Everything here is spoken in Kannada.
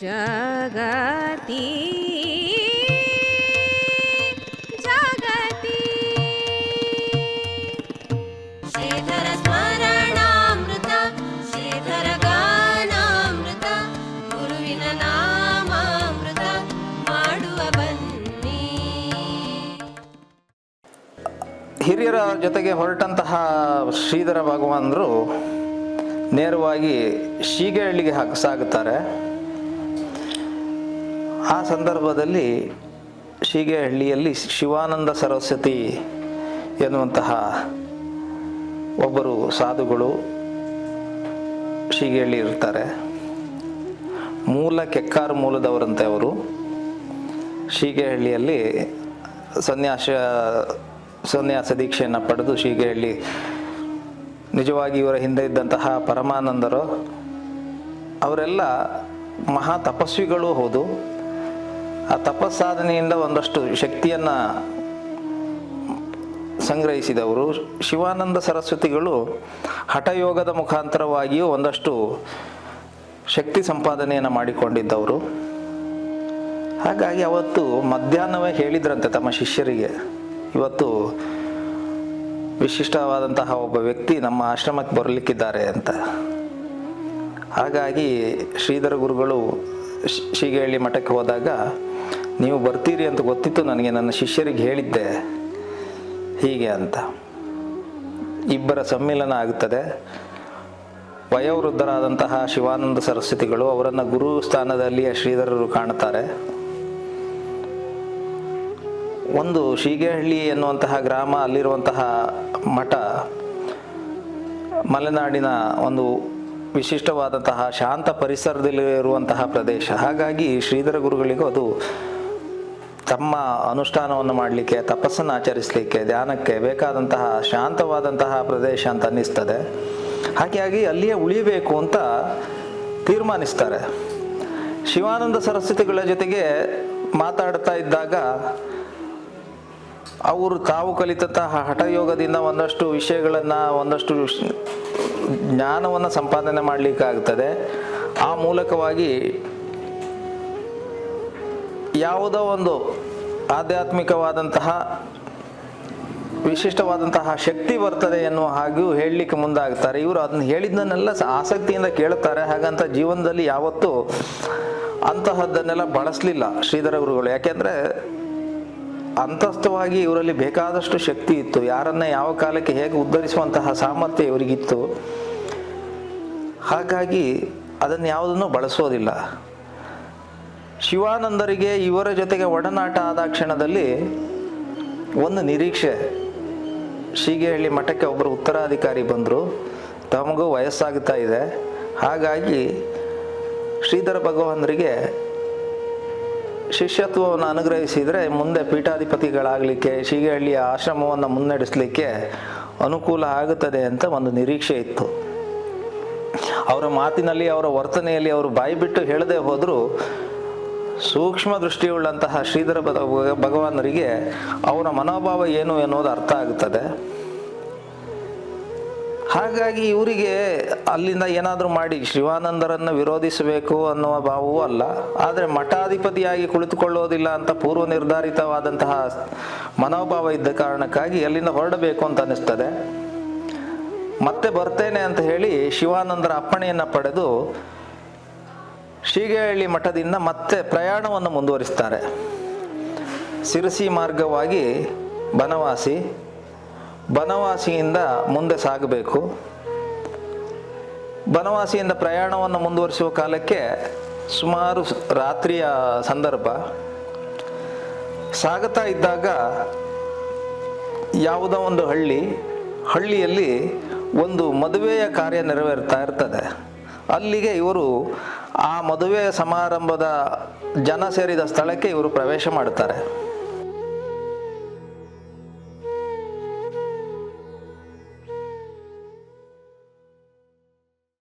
ಜಗತಿ ಜಗತಿ ಶ್ರೀಧರ ಸ್ಮರಣಾಮೃತ ಶ್ರೀಧರ ಗಾನಾಮೃತ ಗುರುವಿನ ನಾಮಾಮೃತ ಮಾಡುವ ಬನ್ನಿ. ಹಿರಿಯರ ಜೊತೆಗೆ ಹೊರಟಂತಹ ಶ್ರೀಧರ ಭಗವಾನರು ನೇರವಾಗಿ ಶೀಗೆಹಳ್ಳಿಗೆ ಸಾಗುತ್ತಾರೆ. ಆ ಸಂದರ್ಭದಲ್ಲಿ ಶೀಗೆಹಳ್ಳಿಯಲ್ಲಿ ಶಿವಾನಂದ ಸರಸ್ವತಿ ಎನ್ನುವಂತಹ ಒಬ್ಬರು ಸಾಧುಗಳು ಶೀಗೆಹಳ್ಳಿ ಇರ್ತಾರೆ. ಕೆಕ್ಕಾರು ಮೂಲದವರಂತೆ ಅವರು. ಶೀಗೆಹಳ್ಳಿಯಲ್ಲಿ ಸನ್ಯಾಸ ದೀಕ್ಷೆಯನ್ನು ಪಡೆದು ಶೀಗೆಹಳ್ಳಿ ನಿಜವಾಗಿ ಇವರ ಹಿಂದೆ ಇದ್ದಂತಹ ಪರಮಾನಂದರು ಅವರೆಲ್ಲ ಮಹಾ ತಪಸ್ವಿಗಳು ಹೌದು. ಆ ತಪಸ್ಸಾಧನೆಯಿಂದ ಒಂದಷ್ಟು ಶಕ್ತಿಯನ್ನು ಸಂಗ್ರಹಿಸಿದವರು. ಶಿವಾನಂದ ಸರಸ್ವತಿಗಳು ಹಠಯೋಗದ ಮುಖಾಂತರವಾಗಿಯೂ ಒಂದಷ್ಟು ಶಕ್ತಿ ಸಂಪಾದನೆಯನ್ನು ಮಾಡಿಕೊಂಡಿದ್ದವರು. ಹಾಗಾಗಿ ಅವತ್ತು ಮಧ್ಯಾಹ್ನವೇ ಹೇಳಿದ್ರಂತೆ ತಮ್ಮ ಶಿಷ್ಯರಿಗೆ, ಇವತ್ತು ವಿಶಿಷ್ಟವಾದಂತಹ ಒಬ್ಬ ವ್ಯಕ್ತಿ ನಮ್ಮ ಆಶ್ರಮಕ್ಕೆ ಬರಲಿಕ್ಕಿದ್ದಾರೆ ಅಂತ. ಹಾಗಾಗಿ ಶ್ರೀಧರ ಗುರುಗಳು ಶೀಗೆಹಳ್ಳಿ ಮಠಕ್ಕೆ ಹೋದಾಗ, ನೀವು ಬರ್ತೀರಿ ಅಂತ ಗೊತ್ತಿತ್ತು ನನಗೆ, ನನ್ನ ಶಿಷ್ಯರಿಗೆ ಹೇಳಿದ್ದೆ ಹೀಗೆ ಅಂತ. ಇಬ್ಬರ ಸಮ್ಮಿಲನ ಆಗುತ್ತದೆ. ವಯೋವೃದ್ಧರಾದಂತಹ ಶಿವಾನಂದ ಸರಸ್ವತಿಗಳು ಅವರನ್ನು ಗುರು ಸ್ಥಾನದಲ್ಲಿ ಶ್ರೀಧರರು ಕಾಣುತ್ತಾರೆ. ಒಂದು ಶೀಗೆಹಳ್ಳಿ ಎನ್ನುವಂತಹ ಗ್ರಾಮ, ಅಲ್ಲಿರುವಂತಹ ಮಠ ಮಲೆನಾಡಿನ ಒಂದು ವಿಶಿಷ್ಟವಾದಂತಹ ಶಾಂತ ಪರಿಸರದಲ್ಲಿರುವಂತಹ ಪ್ರದೇಶ. ಹಾಗಾಗಿ ಶ್ರೀಧರ ಗುರುಗಳಿಗೂ ಅದು ತಮ್ಮ ಅನುಷ್ಠಾನವನ್ನು ಮಾಡಲಿಕ್ಕೆ, ತಪಸ್ಸನ್ನು ಆಚರಿಸಲಿಕ್ಕೆ, ಧ್ಯಾನಕ್ಕೆ ಬೇಕಾದಂತಹ ಶಾಂತವಾದಂತಹ ಪ್ರದೇಶ ಅಂತ ಅನ್ನಿಸ್ತದೆ. ಹಾಗಾಗಿ ಅಲ್ಲಿಯೇ ಉಳಿಯಬೇಕು ಅಂತ ತೀರ್ಮಾನಿಸ್ತಾರೆ. ಶಿವಾನಂದ ಸರಸ್ವತಿಗಳ ಜೊತೆಗೆ ಮಾತಾಡ್ತಾ ಇದ್ದಾಗ ಅವರು ತಾವು ಕಲಿತಂತಹ ಹಠಯೋಗದಿಂದ ಒಂದಷ್ಟು ವಿಷಯಗಳನ್ನು, ಒಂದಷ್ಟು ಜ್ಞಾನವನ್ನು ಸಂಪಾದನೆ ಮಾಡಲಿಕ್ಕಾಗ್ತದೆ. ಆ ಮೂಲಕವಾಗಿ ಯಾವುದೋ ಒಂದು ಆಧ್ಯಾತ್ಮಿಕವಾದಂತಹ ವಿಶಿಷ್ಟವಾದಂತಹ ಶಕ್ತಿ ಬರ್ತದೆ ಎನ್ನುವ ಹಾಗೂ ಹೇಳಲಿಕ್ಕೆ ಮುಂದಾಗ್ತಾರೆ. ಇವರು ಅದನ್ನ ಹೇಳಿದ್ದನ್ನೆಲ್ಲ ಆಸಕ್ತಿಯಿಂದ ಕೇಳುತ್ತಾರೆ. ಹಾಗಂತ ಜೀವನದಲ್ಲಿ ಯಾವತ್ತೂ ಅಂತಹದ್ದನ್ನೆಲ್ಲ ಬಳಸಲಿಲ್ಲ ಶ್ರೀಧರ ಗುರುಗಳು. ಯಾಕೆಂದರೆ ಅಂತಸ್ಥವಾಗಿ ಇವರಲ್ಲಿ ಬೇಕಾದಷ್ಟು ಶಕ್ತಿ ಇತ್ತು. ಯಾರನ್ನ ಯಾವ ಕಾಲಕ್ಕೆ ಹೇಗೆ ಉದ್ಧರಿಸುವಂತಹ ಸಾಮರ್ಥ್ಯ ಇವರಿಗಿತ್ತು. ಹಾಗಾಗಿ ಅದನ್ನು ಯಾವುದನ್ನು ಬಳಸೋದಿಲ್ಲ. ಶಿವಾನಂದರಿಗೆ ಇವರ ಜೊತೆಗೆ ಒಡನಾಟ ಆದ ಕ್ಷಣದಲ್ಲಿ ಒಂದು ನಿರೀಕ್ಷೆ, ಶೀಗೆಹಳ್ಳಿ ಮಠಕ್ಕೆ ಒಬ್ಬರು ಉತ್ತರಾಧಿಕಾರಿ ಬಂದರು, ತಮಗೂ ವಯಸ್ಸಾಗ್ತಾ ಇದೆ. ಹಾಗಾಗಿ ಶ್ರೀಧರ ಭಗವಾನರಿಗೆ ಶಿಷ್ಯತ್ವವನ್ನು ಅನುಗ್ರಹಿಸಿದರೆ ಮುಂದೆ ಪೀಠಾಧಿಪತಿಗಳಾಗಲಿಕ್ಕೆ, ಶೀಗೆಹಳ್ಳಿಯ ಆಶ್ರಮವನ್ನು ಮುನ್ನಡೆಸಲಿಕ್ಕೆ ಅನುಕೂಲ ಆಗುತ್ತದೆ ಅಂತ ಒಂದು ನಿರೀಕ್ಷೆ ಇತ್ತು. ಅವರ ಮಾತಿನಲ್ಲಿ, ಅವರ ವರ್ತನೆಯಲ್ಲಿ ಅವರು ಬಾಯಿ ಬಿಟ್ಟು ಹೇಳದೆ ಹೋದರೂ ಸೂಕ್ಷ್ಮ ದೃಷ್ಟಿಯುಳ್ಳಂತಹ ಶ್ರೀಧರ ಭಗವಾನರಿಗೆ ಅವರ ಮನೋಭಾವ ಏನು ಎನ್ನುವುದು ಅರ್ಥ ಆಗುತ್ತದೆ. ಹಾಗಾಗಿ ಇವರಿಗೆ ಅಲ್ಲಿಂದ ಏನಾದರೂ ಮಾಡಿ ಶಿವಾನಂದರನ್ನು ವಿರೋಧಿಸಬೇಕು ಅನ್ನುವ ಭಾವವೂ ಅಲ್ಲ. ಆದರೆ ಮಠಾಧಿಪತಿಯಾಗಿ ಕುಳಿತುಕೊಳ್ಳೋದಿಲ್ಲ ಅಂತ ಪೂರ್ವ ನಿರ್ಧಾರಿತವಾದಂತಹ ಮನೋಭಾವ ಇದ್ದ ಕಾರಣಕ್ಕಾಗಿ ಅಲ್ಲಿಂದ ಹೊರಡಬೇಕು ಅಂತ ಅನ್ನಿಸ್ತದೆ. ಮತ್ತೆ ಬರ್ತೇನೆ ಅಂತ ಹೇಳಿ ಶಿವಾನಂದರ ಅಪ್ಪಣೆಯನ್ನು ಪಡೆದು ಶೀಗೆಹಳ್ಳಿ ಮಠದಿಂದ ಮತ್ತೆ ಪ್ರಯಾಣವನ್ನು ಮುಂದುವರಿಸ್ತಾರೆ. ಶಿರಸಿ ಮಾರ್ಗವಾಗಿ ಬನವಾಸಿಯಿಂದ ಮುಂದೆ ಸಾಗಬೇಕು. ಬನವಾಸಿಯಿಂದ ಪ್ರಯಾಣವನ್ನು ಮುಂದುವರಿಸುವ ಕಾಲಕ್ಕೆ ಸುಮಾರು ರಾತ್ರಿಯ ಸಂದರ್ಭ. ಸಾಗುತ್ತಾ ಇದ್ದಾಗ ಯಾವುದೋ ಒಂದು ಹಳ್ಳಿಯಲ್ಲಿ ಒಂದು ಮದುವೆಯ ಕಾರ್ಯ ನೆರವೇರ್ತಾ ಇರ್ತದೆ. ಅಲ್ಲಿಗೆ ಇವರು ಆ ಮದುವೆಯ ಸಮಾರಂಭದ ಜನ ಸೇರಿದ ಸ್ಥಳಕ್ಕೆ ಇವರು ಪ್ರವೇಶ ಮಾಡುತ್ತಾರೆ.